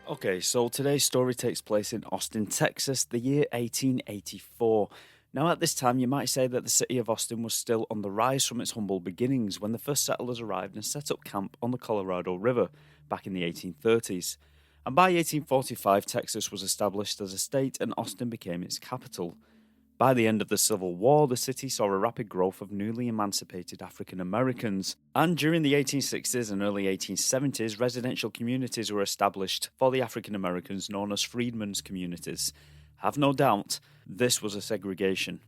Okay, so today's story takes place in Austin, Texas, the year 1884. Now, at this time, you might say that the city of Austin was still on the rise from its humble beginnings when the first settlers arrived and set up camp on the Colorado River back in the 1830s. And by 1845, Texas was established as a state and Austin became its capital. By the end of the Civil War, the city saw a rapid growth of newly emancipated African Americans, and during the 1860s and early 1870s, residential communities were established for the African Americans known as freedmen's communities. Have no doubt, this was a segregation.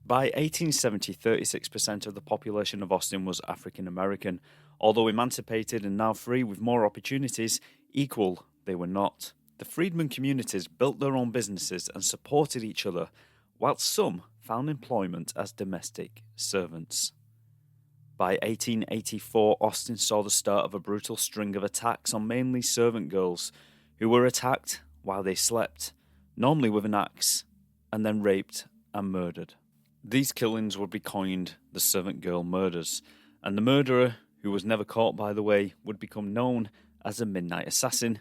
By 1870, 36% of the population of Austin was African American. Although emancipated and now free with more opportunities, equal they were not. The freedmen communities built their own businesses and supported each other, whilst some found employment as domestic servants. By 1884, Austin saw the start of a brutal string of attacks on mainly servant girls, who were attacked while they slept, normally with an axe, and then raped and murdered. These killings would be coined the Servant Girl murders, and the murderer, who was never caught by the way, would become known as the Midnight Assassin,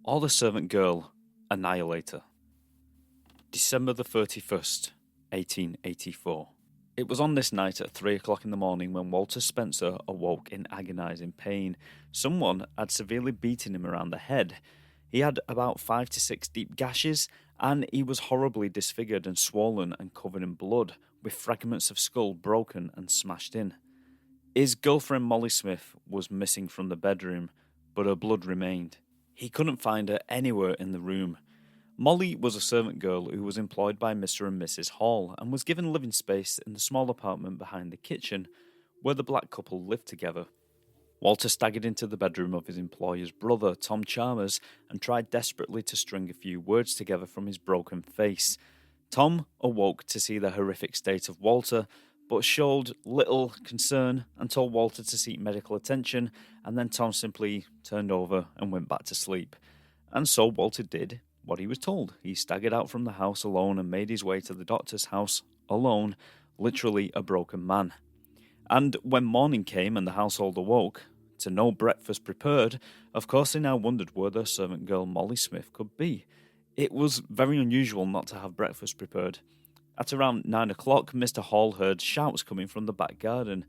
or the Servant Girl Annihilator. December the 31st, 1884. It was on this night at 3 o'clock in the morning when Walter Spencer awoke in agonizing pain. Someone had severely beaten him around the head. He had about 5 to 6 deep gashes, and he was horribly disfigured and swollen and covered in blood, with fragments of skull broken and smashed in. His girlfriend Molly Smith was missing from the bedroom, but her blood remained. He couldn't find her anywhere in the room. Molly was a servant girl who was employed by Mr. and Mrs. Hall and was given living space in the small apartment behind the kitchen where the black couple lived together. Walter staggered into the bedroom of his employer's brother, Tom Chalmers, and tried desperately to string a few words together from his broken face. Tom awoke to see the horrific state of Walter, but showed little concern and told Walter to seek medical attention, and then Tom simply turned over and went back to sleep. And so Walter did what he was told. He staggered out from the house alone and made his way to the doctor's house alone, literally a broken man. And when morning came and the household awoke, to no breakfast prepared, of course they now wondered where their servant girl Molly Smith could be. It was very unusual not to have breakfast prepared. At around 9 o'clock, Mr. Hall heard shouts coming from the back garden.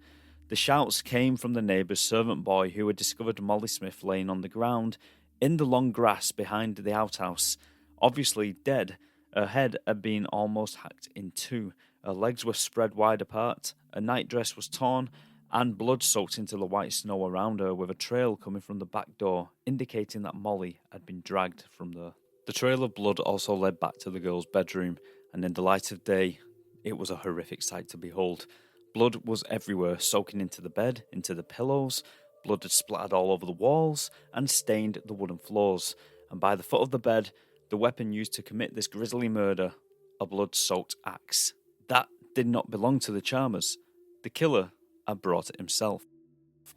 The shouts came from the neighbour's servant boy who had discovered Molly Smith laying on the ground in the long grass behind the outhouse, obviously dead. Her head had been almost hacked in two, her legs were spread wide apart, her nightdress was torn, and blood soaked into the white snow around her, with a trail coming from the back door, indicating that Molly had been dragged from there. The trail of blood also led back to the girl's bedroom, and in the light of day, it was a horrific sight to behold. Blood was everywhere, soaking into the bed, into the pillows. Blood had splattered all over the walls and stained the wooden floors, and by the foot of the bed, the weapon used to commit this grisly murder, a blood-soaked axe. That did not belong to the Chalmers. The killer had brought it himself.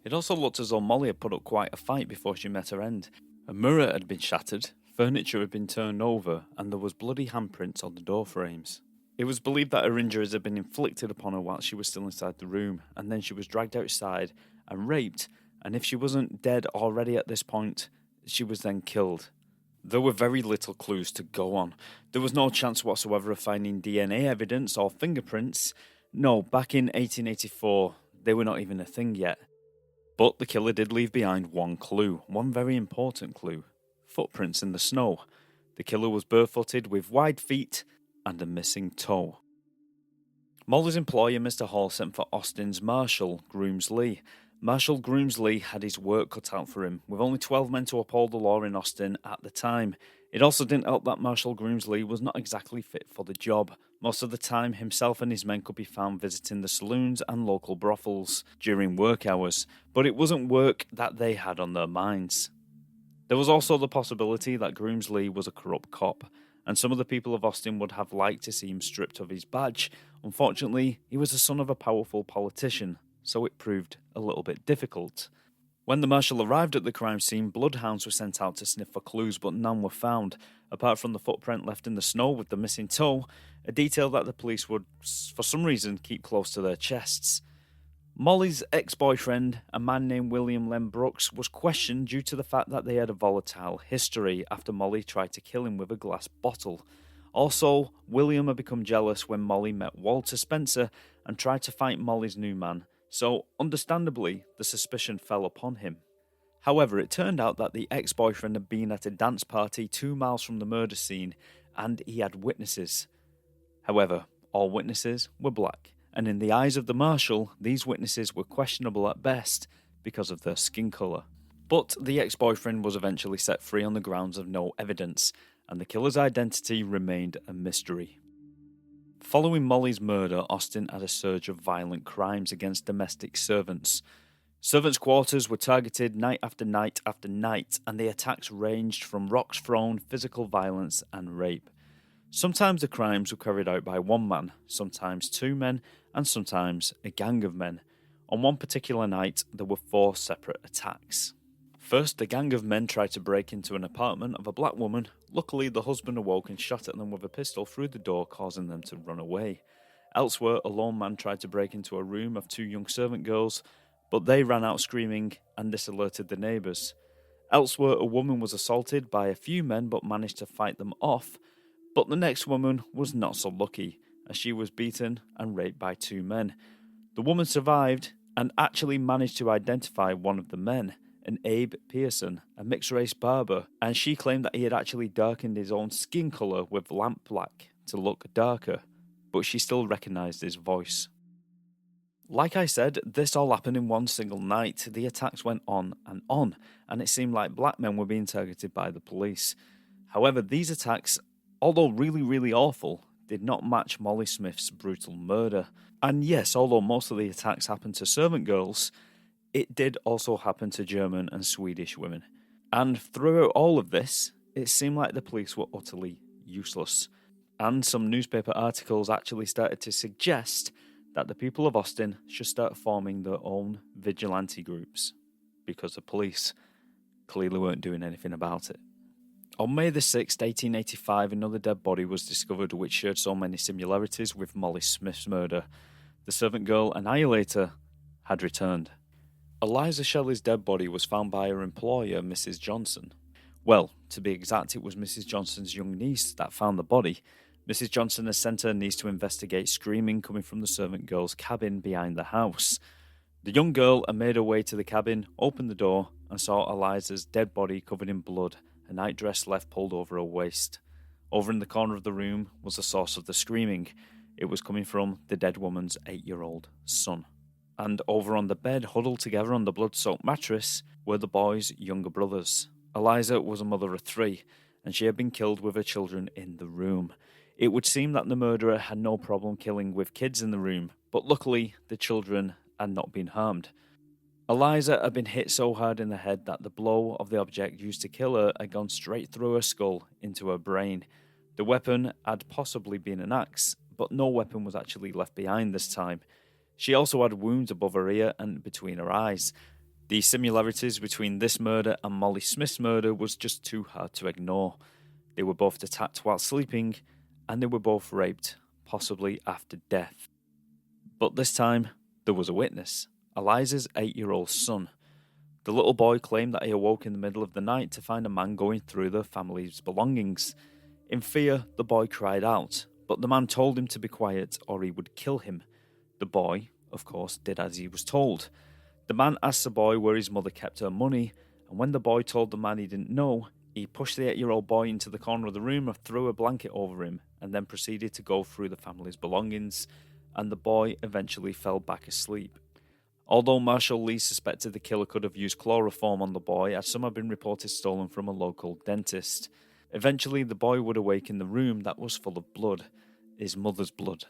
It also looked as though Molly had put up quite a fight before she met her end. A mirror had been shattered, furniture had been turned over, and there was bloody handprints on the door frames. It was believed that her injuries had been inflicted upon her while she was still inside the room, and then she was dragged outside and raped, and if she wasn't dead already at this point, she was then killed. There were very little clues to go on. There was no chance whatsoever of finding DNA evidence or fingerprints. No, back in 1884, they were not even a thing yet. But the killer did leave behind one clue, one very important clue. Footprints in the snow. The killer was barefooted with wide feet and a missing toe. Molly's employer, Mr. Hall, sent for Austin's Marshal, Groomsley. Marshal Groomsley had his work cut out for him, with only 12 men to uphold the law in Austin at the time. It also didn't help that Marshal Groomsley was not exactly fit for the job. Most of the time, himself and his men could be found visiting the saloons and local brothels during work hours, but it wasn't work that they had on their minds. There was also the possibility that Groomsley was a corrupt cop, and some of the people of Austin would have liked to see him stripped of his badge. Unfortunately, he was the son of a powerful politician, so it proved a little bit difficult. When the marshal arrived at the crime scene, bloodhounds were sent out to sniff for clues, but none were found, apart from the footprint left in the snow with the missing toe, a detail that the police would, for some reason, keep close to their chests. Molly's ex-boyfriend, a man named William Len Brooks, was questioned due to the fact that they had a volatile history after Molly tried to kill him with a glass bottle. Also, William had become jealous when Molly met Walter Spencer and tried to fight Molly's new man, so understandably, the suspicion fell upon him. However, it turned out that the ex-boyfriend had been at a dance party 2 miles from the murder scene, and he had witnesses. However, all witnesses were black, and in the eyes of the marshal, these witnesses were questionable at best because of their skin colour. But the ex-boyfriend was eventually set free on the grounds of no evidence, and the killer's identity remained a mystery. Following Molly's murder, Austin had a surge of violent crimes against domestic servants. Servants' quarters were targeted night after night after night, and the attacks ranged from rocks thrown, physical violence, and rape. Sometimes the crimes were carried out by one man, sometimes 2 men, and sometimes a gang of men. On one particular night, there were 4 separate attacks. First, the gang of men tried to break into an apartment of a black woman. Luckily, the husband awoke and shot at them with a pistol through the door, causing them to run away. Elsewhere, a lone man tried to break into a room of 2 young servant girls, but they ran out screaming, and this alerted the neighbours. Elsewhere, a woman was assaulted by a few men but managed to fight them off, but the next woman was not so lucky, as she was beaten and raped by 2 men. The woman survived and actually managed to identify one of the men, an Abe Pearson, a mixed-race barber, and she claimed that he had actually darkened his own skin colour with lamp black to look darker, but she still recognised his voice. Like I said, this all happened in one single night. The attacks went on, and it seemed like black men were being targeted by the police. However, these attacks, although really awful, did not match Molly Smith's brutal murder. And yes, although most of the attacks happened to servant girls, it did also happen to German and Swedish women. And throughout all of this, it seemed like the police were utterly useless. And some newspaper articles actually started to suggest that the people of Austin should start forming their own vigilante groups, because the police clearly weren't doing anything about it. On May the 6th, 1885, another dead body was discovered which shared so many similarities with Molly Smith's murder. The Servant Girl Annihilator had returned. Eliza Shelley's dead body was found by her employer, Mrs. Johnson. Well, to be exact, it was Mrs. Johnson's young niece that found the body. Mrs. Johnson has sent her niece to investigate screaming coming from the servant girl's cabin behind the house. The young girl had made her way to the cabin, opened the door, and saw Eliza's dead body covered in blood, a nightdress left pulled over her waist. Over in the corner of the room was the source of the screaming. It was coming from the dead woman's 8-year-old son. And over on the bed, huddled together on the blood-soaked mattress, were the boy's younger brothers. Eliza was a mother of 3, and she had been killed with her children in the room. It would seem that the murderer had no problem killing with kids in the room, but luckily the children had not been harmed. Eliza had been hit so hard in the head that the blow of the object used to kill her had gone straight through her skull into her brain. The weapon had possibly been an axe, but no weapon was actually left behind this time. She also had wounds above her ear and between her eyes. The similarities between this murder and Molly Smith's murder was just too hard to ignore. They were both attacked while sleeping, and they were both raped, possibly after death. But this time, there was a witness, Eliza's 8-year-old son. The little boy claimed that he awoke in the middle of the night to find a man going through their family's belongings. In fear, the boy cried out, but the man told him to be quiet or he would kill him. The boy, of course, did as he was told. The man asked the boy where his mother kept her money, and when the boy told the man he didn't know, he pushed the 8-year-old boy into the corner of the room and threw a blanket over him, and then proceeded to go through the family's belongings, and the boy eventually fell back asleep. Although Marshal Lee suspected the killer could have used chloroform on the boy, as some have been reported stolen from a local dentist. Eventually, the boy would awake in the room that was full of blood, his mother's blood.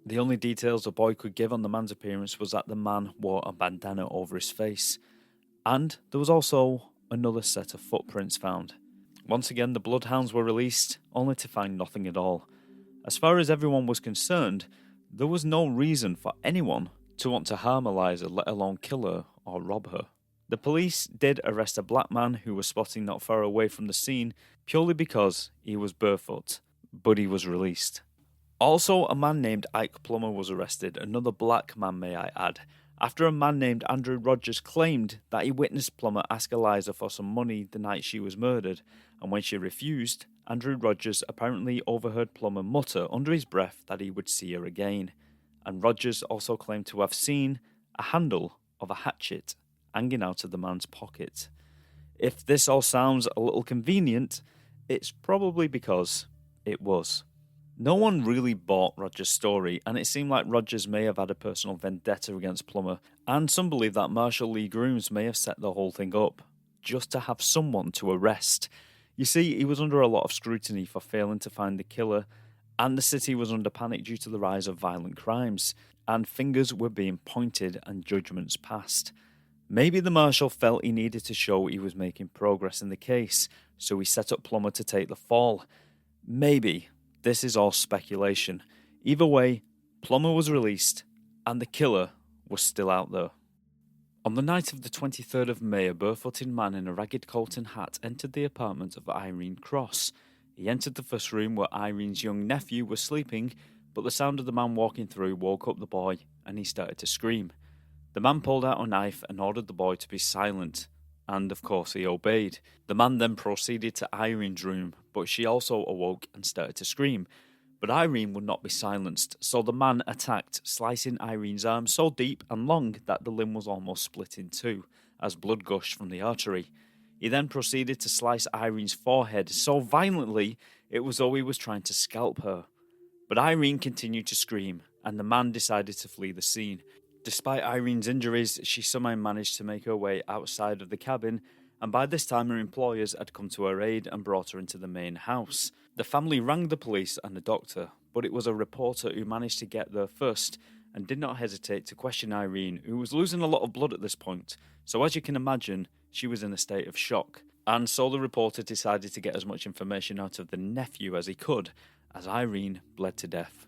The only details the boy could give on the man's appearance was that the man wore a bandana over his face, and there was also another set of footprints found. Once again, the bloodhounds were released, only to find nothing at all. As far as everyone was concerned, there was no reason for anyone to want to harm Eliza, let alone kill her or rob her. The police did arrest a black man who was spotted not far away from the scene purely because he was barefoot, but he was released. Also, a man named Ike Plummer was arrested, another black man may I add, after a man named Andrew Rogers claimed that he witnessed Plummer ask Eliza for some money the night she was murdered, and when she refused, Andrew Rogers apparently overheard Plummer mutter under his breath that he would see her again, and Rogers also claimed to have seen a handle of a hatchet hanging out of the man's pocket. If this all sounds a little convenient, it's probably because it was. No one really bought Rogers' story, and it seemed like Rogers may have had a personal vendetta against Plummer, and some believe that Marshall Lee Grooms may have set the whole thing up, just to have someone to arrest. You see, he was under a lot of scrutiny for failing to find the killer, and the city was under panic due to the rise of violent crimes, and fingers were being pointed and judgments passed. Maybe the Marshal felt he needed to show he was making progress in the case, so he set up Plummer to take the fall. Maybe. This is all speculation. Either way, Plummer was released, and the killer was still out there. On the night of the 23rd of May, a barefooted man in a ragged coat and hat entered the apartment of Irene Cross. He entered the first room where Irene's young nephew was sleeping, but the sound of the man walking through woke up the boy, and he started to scream. The man pulled out a knife and ordered the boy to be silent, and of course he obeyed. The man then proceeded to Irene's room, but she also awoke and started to scream. But Irene would not be silenced, so the man attacked, slicing Irene's arm so deep and long that the limb was almost split in two, as blood gushed from the artery. He then proceeded to slice Irene's forehead so violently it was as though he was trying to scalp her. But Irene continued to scream, and the man decided to flee the scene. Despite Irene's injuries, she somehow managed to make her way outside of the cabin, and by this time her employers had come to her aid and brought her into the main house. The family rang the police and a doctor, but it was a reporter who managed to get there first and did not hesitate to question Irene, who was losing a lot of blood at this point, so as you can imagine, she was in a state of shock. And so the reporter decided to get as much information out of the nephew as he could, as Irene bled to death.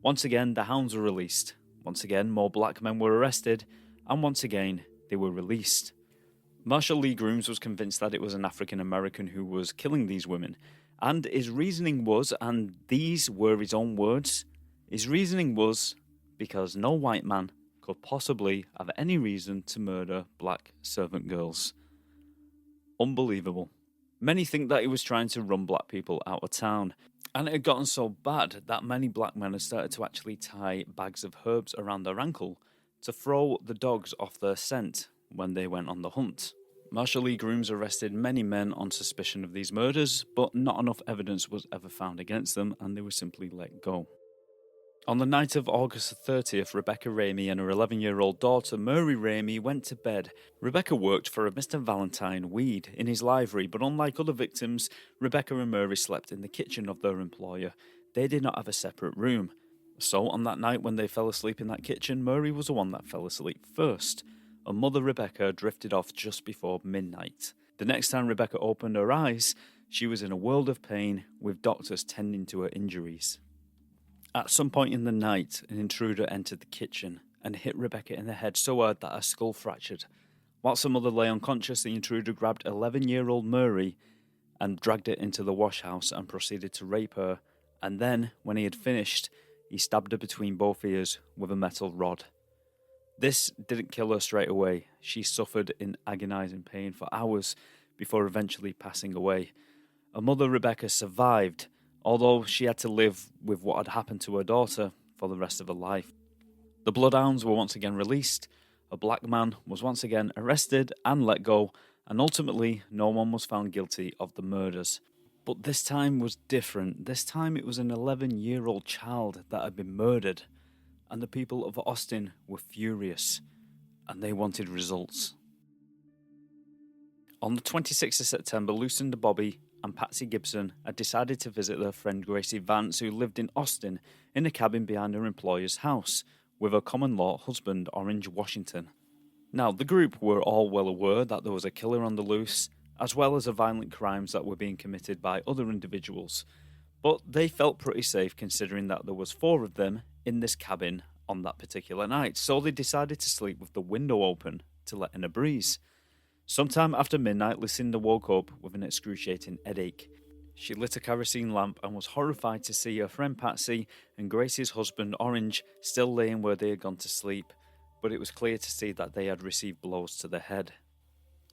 Once again, the hounds were released. Once again, more black men were arrested, and once again, they were released. Marshall Lee Grooms was convinced that it was an African American who was killing these women, and his reasoning was, and these were his own words, his reasoning was because no white man could possibly have any reason to murder black servant girls. Unbelievable. Many think that he was trying to run black people out of town, and it had gotten so bad that many black men had started to actually tie bags of herbs around their ankle to throw the dogs off their scent when they went on the hunt. Marshall Lee Grooms arrested many men on suspicion of these murders, but not enough evidence was ever found against them, and they were simply let go. On the night of August 30th, Rebecca Ramey and her 11-year-old daughter, Murray Ramey, went to bed. Rebecca worked for a Mr. Valentine Weed in his livery, but unlike other victims, Rebecca and Murray slept in the kitchen of their employer. They did not have a separate room. So, on that night when they fell asleep in that kitchen, Murray was the one that fell asleep first. Her mother, Rebecca, drifted off just before midnight. The next time Rebecca opened her eyes, she was in a world of pain, with doctors tending to her injuries. At some point in the night, an intruder entered the kitchen and hit Rebecca in the head so hard that her skull fractured. Whilst her mother lay unconscious, the intruder grabbed 11-year-old Murray and dragged her into the wash house and proceeded to rape her, and then, when he had finished, he stabbed her between both ears with a metal rod. This didn't kill her straight away. She suffered in agonizing pain for hours before eventually passing away. Her mother, Rebecca, survived, although she had to live with what had happened to her daughter for the rest of her life. The bloodhounds were once again released, a black man was once again arrested and let go, and ultimately no one was found guilty of the murders. But this time was different. This time it was an 11-year-old child that had been murdered, and the people of Austin were furious, and they wanted results. On the 26th of September, Lucinda Bobby and Patsy Gibson had decided to visit their friend Gracie Vance, who lived in Austin, in a cabin behind her employer's house, with her common-law husband, Orange Washington. Now, the group were all well aware that there was a killer on the loose, as well as the violent crimes that were being committed by other individuals, but they felt pretty safe considering that there was 4 of them in this cabin on that particular night, so they decided to sleep with the window open to let in a breeze. Sometime after midnight, Lucinda woke up with an excruciating headache. She lit a kerosene lamp and was horrified to see her friend Patsy and Gracie's husband Orange still laying where they had gone to sleep, but it was clear to see that they had received blows to the head.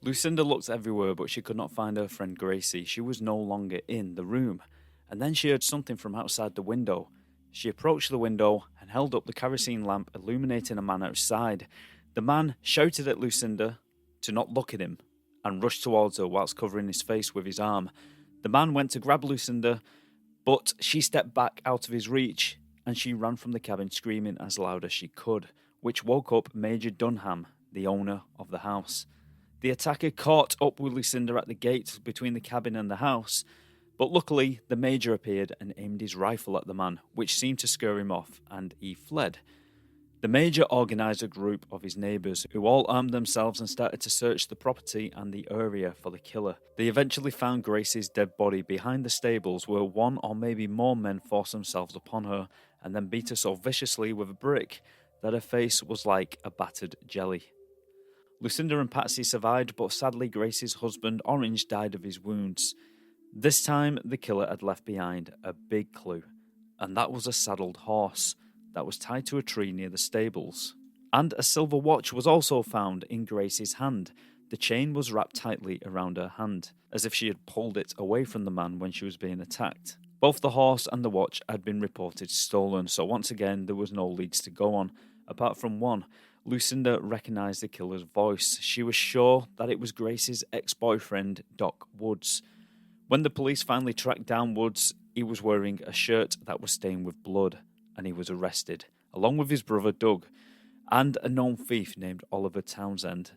Lucinda looked everywhere, but she could not find her friend Gracie. She was no longer in the room, and then she heard something from outside the window. She approached the window and held up the kerosene lamp, illuminating a man outside. The man shouted at Lucinda to not look at him and rushed towards her whilst covering his face with his arm. The man went to grab Lucinda, but she stepped back out of his reach and she ran from the cabin screaming as loud as she could, which woke up Major Dunham, the owner of the house. The attacker caught up with Lucinda at the gate between the cabin and the house, but luckily the Major appeared and aimed his rifle at the man, which seemed to scare him off, and he fled. The Major organised a group of his neighbours who all armed themselves and started to search the property and the area for the killer. They eventually found Gracie's dead body behind the stables where one or maybe more men forced themselves upon her and then beat her so viciously with a brick that her face was like a battered jelly. Lucinda and Patsy survived, but sadly Gracie's husband Orange died of his wounds. This time the killer had left behind a big clue, and that was a saddled horse that was tied to a tree near the stables. And a silver watch was also found in Gracie's hand. The chain was wrapped tightly around her hand, as if she had pulled it away from the man when she was being attacked. Both the horse and the watch had been reported stolen, so once again there was no leads to go on, apart from one. Lucinda recognised the killer's voice. She was sure that it was Gracie's ex-boyfriend, Doc Woods. When the police finally tracked down Woods, he was wearing a shirt that was stained with blood, and he was arrested, along with his brother Doug, and a known thief named Oliver Townsend.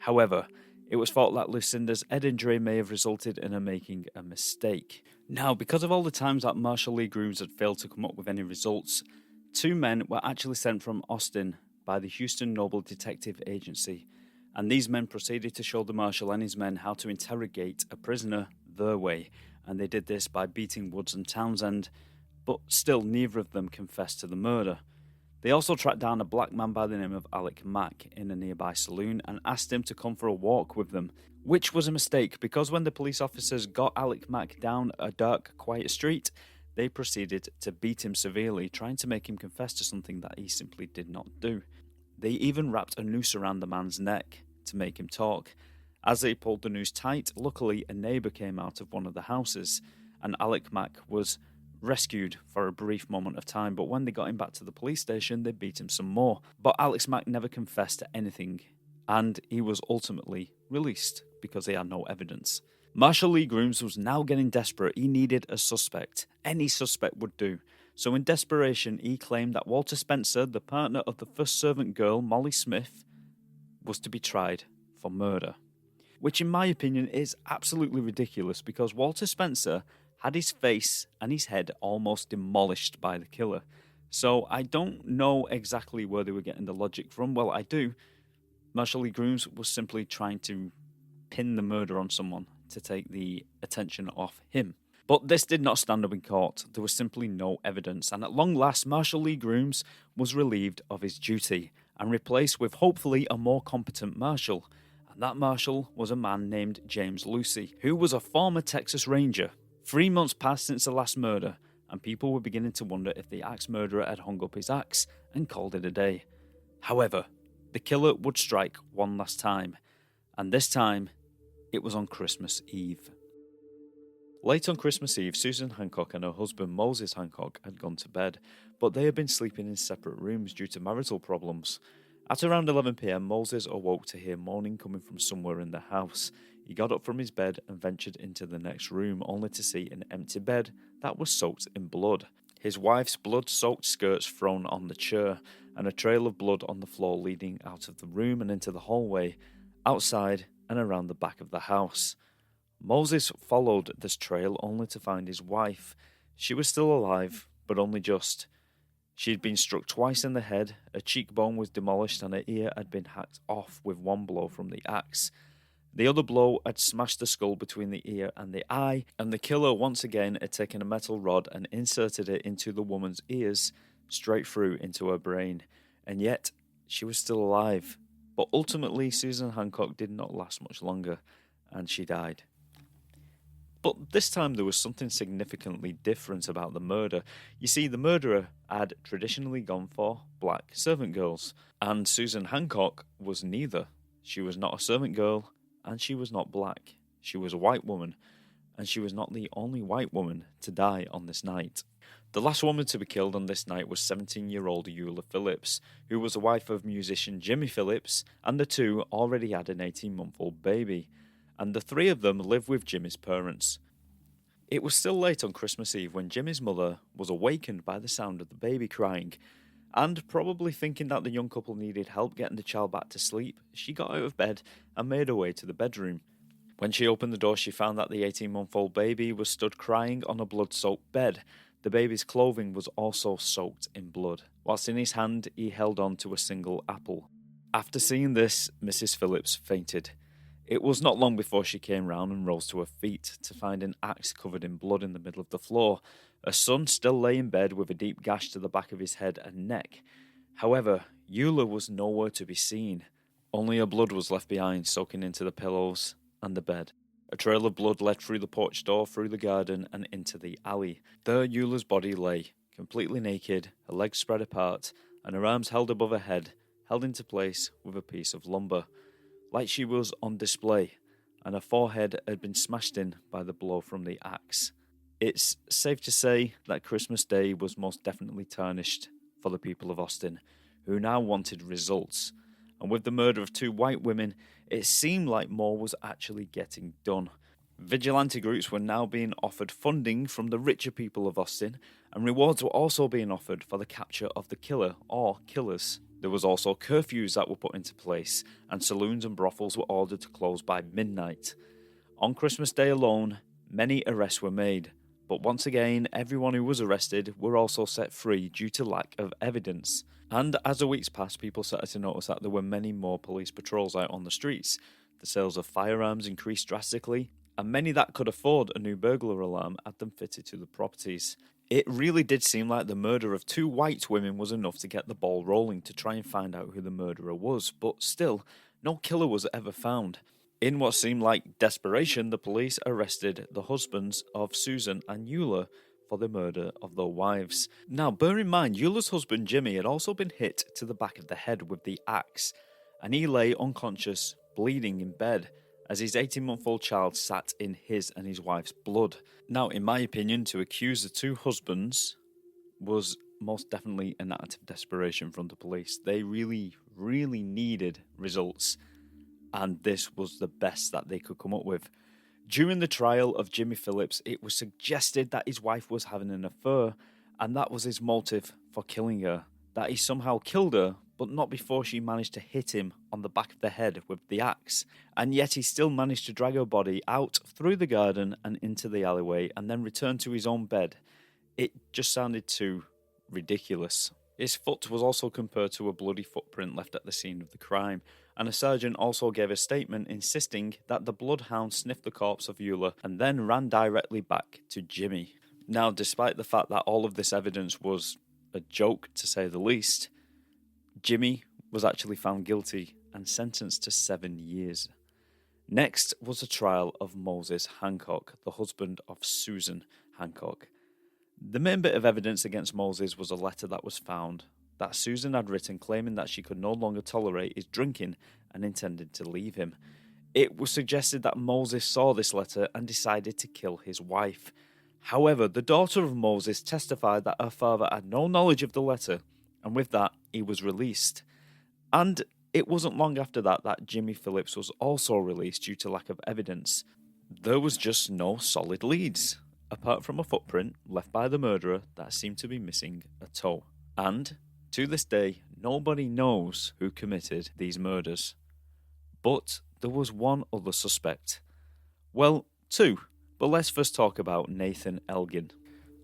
However, it was thought that Lucinda's head injury may have resulted in her making a mistake. Now, because of all the times that Marshall Lee Grooms had failed to come up with any results, 2 men were actually sent from Austin by the Houston Noble Detective Agency, and these men proceeded to show the Marshal and his men how to interrogate a prisoner their way, and they did this by beating Woods and Townsend, but still neither of them confessed to the murder. They also tracked down a black man by the name of Alec Mack in a nearby saloon and asked him to come for a walk with them, which was a mistake because when the police officers got Alec Mack down a dark, quiet street, they proceeded to beat him severely, trying to make him confess to something that he simply did not do. They even wrapped a noose around the man's neck to make him talk. As they pulled the noose tight, luckily a neighbour came out of one of the houses, and Alec Mack was rescued for a brief moment of time, but when they got him back to the police station, they beat him some more. But Alex Mack never confessed to anything, and he was ultimately released because they had no evidence. Marshall Lee Grooms was now getting desperate. He needed a suspect. Any suspect would do. So in desperation, he claimed that Walter Spencer, the partner of the first servant girl, Molly Smith, was to be tried for murder. Which in my opinion is absolutely ridiculous because Walter Spencer had his face and his head almost demolished by the killer. So I don't know exactly where they were getting the logic from. Well, I do. Marshall Lee Grooms was simply trying to pin the murder on someone to take the attention off him. But this did not stand up in court. There was simply no evidence, and at long last, Marshall Lee Grooms was relieved of his duty and replaced with hopefully a more competent marshal. And that marshal was a man named James Lucy, who was a former Texas Ranger. 3 months passed since the last murder, and people were beginning to wonder if the axe murderer had hung up his axe and called it a day. However, the killer would strike one last time, and this time, it was on Christmas Eve. Late on Christmas Eve, Susan Hancock and her husband Moses Hancock had gone to bed, but they had been sleeping in separate rooms due to marital problems. At around 11 p.m, Moses awoke to hear moaning coming from somewhere in the house. He got up from his bed and ventured into the next room, only to see an empty bed that was soaked in blood. His wife's blood-soaked skirts thrown on the chair, and a trail of blood on the floor leading out of the room and into the hallway, outside and around the back of the house. Moses followed this trail only to find his wife. She was still alive, but only just. She had been struck twice in the head, a cheekbone was demolished and her ear had been hacked off with one blow from the axe. The other blow had smashed the skull between the ear and the eye, and the killer once again had taken a metal rod and inserted it into the woman's ears, straight through into her brain. And yet, she was still alive. But ultimately, Susan Hancock did not last much longer, and she died. But this time there was something significantly different about the murder. You see, the murderer had traditionally gone for black servant girls, and Susan Hancock was neither. She was not a servant girl, and she was not black. She was a white woman, and she was not the only white woman to die on this night. The last woman to be killed on this night was 17-year-old Eula Phillips, who was the wife of musician Jimmy Phillips, and the two already had an 18-month-old baby, and the three of them lived with Jimmy's parents. It was still late on Christmas Eve when Jimmy's mother was awakened by the sound of the baby crying, and probably thinking that the young couple needed help getting the child back to sleep, she got out of bed and made her way to the bedroom. When she opened the door, she found that the 18-month-old baby was stood crying on a blood-soaked bed. The baby's clothing was also soaked in blood, whilst in his hand he held on to a single apple. After seeing this, Mrs. Phillips fainted. It was not long before she came round and rose to her feet to find an axe covered in blood in the middle of the floor. Her son still lay in bed with a deep gash to the back of his head and neck. However, Eula was nowhere to be seen. Only her blood was left behind, soaking into the pillows and the bed. A trail of blood led through the porch door, through the garden, and into the alley. There Eula's body lay, completely naked, her legs spread apart, and her arms held above her head, held into place with a piece of lumber, like she was on display, and her forehead had been smashed in by the blow from the axe. It's safe to say that Christmas Day was most definitely tarnished for the people of Austin, who now wanted results. And with the murder of two white women, it seemed like more was actually getting done. Vigilante groups were now being offered funding from the richer people of Austin, and rewards were also being offered for the capture of the killer or killers. There was also curfews that were put into place, and saloons and brothels were ordered to close by midnight. On Christmas Day alone, many arrests were made, but once again, everyone who was arrested were also set free due to lack of evidence. And as the weeks passed, people started to notice that there were many more police patrols out on the streets. The sales of firearms increased drastically, and many that could afford a new burglar alarm had them fitted to the properties. It really did seem like the murder of two white women was enough to get the ball rolling to try and find out who the murderer was, but still, no killer was ever found. In what seemed like desperation, the police arrested the husbands of Susan and Eula for the murder of their wives. Now, bear in mind, Eula's husband Jimmy had also been hit to the back of the head with the axe, and he lay unconscious, bleeding in bed, as his 18-month-old child sat in his and his wife's blood. Now, in my opinion, to accuse the two husbands was most definitely an act of desperation from the police. They really, really needed results, and this was the best that they could come up with. During the trial of Jimmy Phillips, it was suggested that his wife was having an affair, and that was his motive for killing her. That he somehow killed her, but not before she managed to hit him on the back of the head with the axe. And yet he still managed to drag her body out through the garden and into the alleyway, and then return to his own bed. It just sounded too ridiculous. His foot was also compared to a bloody footprint left at the scene of the crime, and a sergeant also gave a statement insisting that the bloodhound sniffed the corpse of Eula and then ran directly back to Jimmy. Now, despite the fact that all of this evidence was a joke, to say the least, Jimmy was actually found guilty and sentenced to 7 years. Next was the trial of Moses Hancock, the husband of Susan Hancock. The main bit of evidence against Moses was a letter that was found that Susan had written claiming that she could no longer tolerate his drinking and intended to leave him. It was suggested that Moses saw this letter and decided to kill his wife. However, the daughter of Moses testified that her father had no knowledge of the letter, and with that, he was released. And it wasn't long after that Jimmy Phillips was also released due to lack of evidence. There was just no solid leads, apart from a footprint left by the murderer that seemed to be missing a toe. And to this day, nobody knows who committed these murders. But there was one other suspect. Well, two, but let's first talk about Nathan Elgin.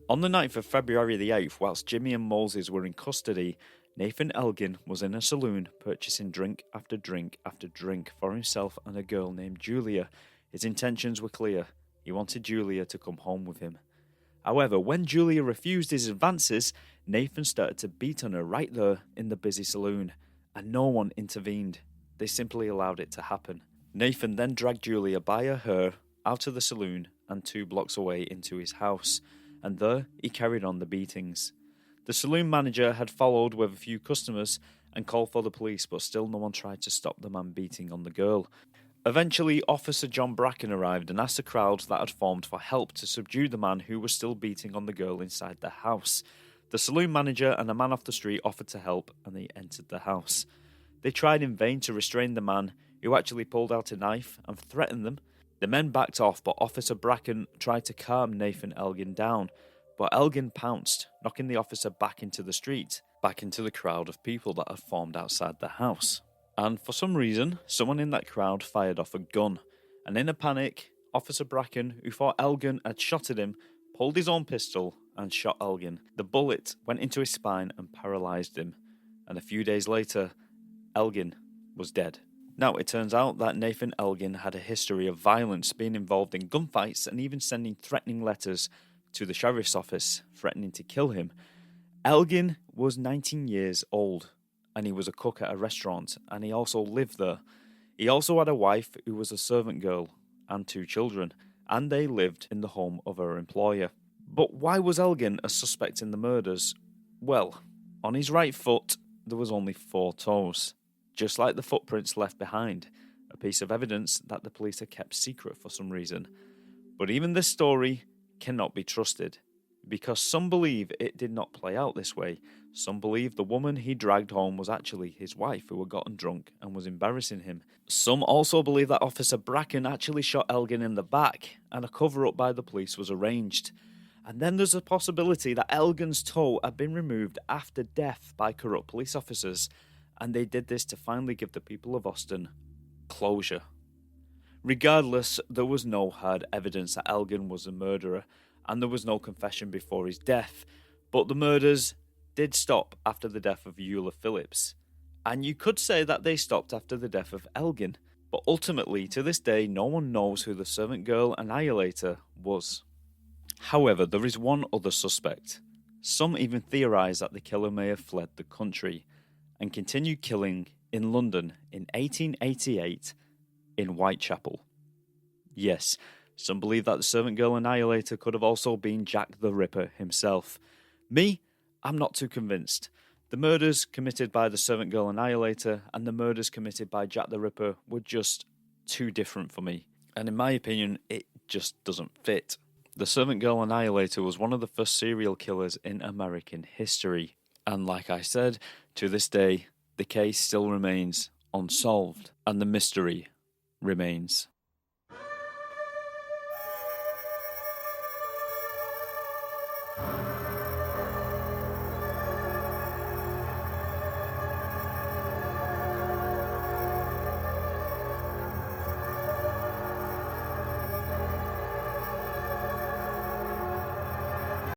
On the 9th of February the 8th, whilst Jimmy and Moses were in custody, Nathan Elgin was in a saloon purchasing drink after drink after drink for himself and a girl named Julia. His intentions were clear. He wanted Julia to come home with him. However, when Julia refused his advances, Nathan started to beat on her right there in the busy saloon, and no one intervened. They simply allowed it to happen. Nathan then dragged Julia by her hair out of the saloon and 2 blocks away into his house, and there he carried on the beatings. The saloon manager had followed with a few customers and called for the police, but still no one tried to stop the man beating on the girl. Eventually, Officer John Bracken arrived and asked the crowd that had formed for help to subdue the man who was still beating on the girl inside the house. The saloon manager and a man off the street offered to help, and they entered the house. They tried in vain to restrain the man, who actually pulled out a knife and threatened them. The men backed off, but Officer Bracken tried to calm Nathan Elgin down, but Elgin pounced, knocking the officer back into the street, back into the crowd of people that had formed outside the house. And for some reason, someone in that crowd fired off a gun, and in a panic, Officer Bracken, who thought Elgin had shot at him, pulled his own pistol and shot Elgin. The bullet went into his spine and paralysed him, and a few days later, Elgin was dead. Now, it turns out that Nathan Elgin had a history of violence, being involved in gunfights and even sending threatening letters to the sheriff's office, threatening to kill him. Elgin was 19 years old, and he was a cook at a restaurant, and he also lived there. He also had a wife who was a servant girl and 2 children, and they lived in the home of her employer. But why was Elgin a suspect in the murders? Well, on his right foot, there was only 4 toes, just like the footprints left behind, a piece of evidence that the police had kept secret for some reason. But even this story cannot be trusted, because some believe it did not play out this way. Some believe the woman he dragged home was actually his wife, who had gotten drunk and was embarrassing him. Some also believe that Officer Bracken actually shot Elgin in the back, and a cover-up by the police was arranged. And then there's a possibility that Elgin's toe had been removed after death by corrupt police officers, and they did this to finally give the people of Austin closure. Regardless, there was no hard evidence that Elgin was a murderer, and there was no confession before his death, but the murders did stop after the death of Eula Phillips. And you could say that they stopped after the death of Elgin, but ultimately, to this day, no one knows who the Servant Girl Annihilator was. However, there is one other suspect. Some even theorise that the killer may have fled the country and continued killing in London in 1888 in Whitechapel. Yes, some believe that the Servant Girl Annihilator could have also been Jack the Ripper himself. Me, I'm not too convinced. The murders committed by the Servant Girl Annihilator and the murders committed by Jack the Ripper were just too different for me. And in my opinion, it just doesn't fit. The Servant Girl Annihilator was one of the first serial killers in American history. And like I said, to this day, the case still remains unsolved and the mystery remains.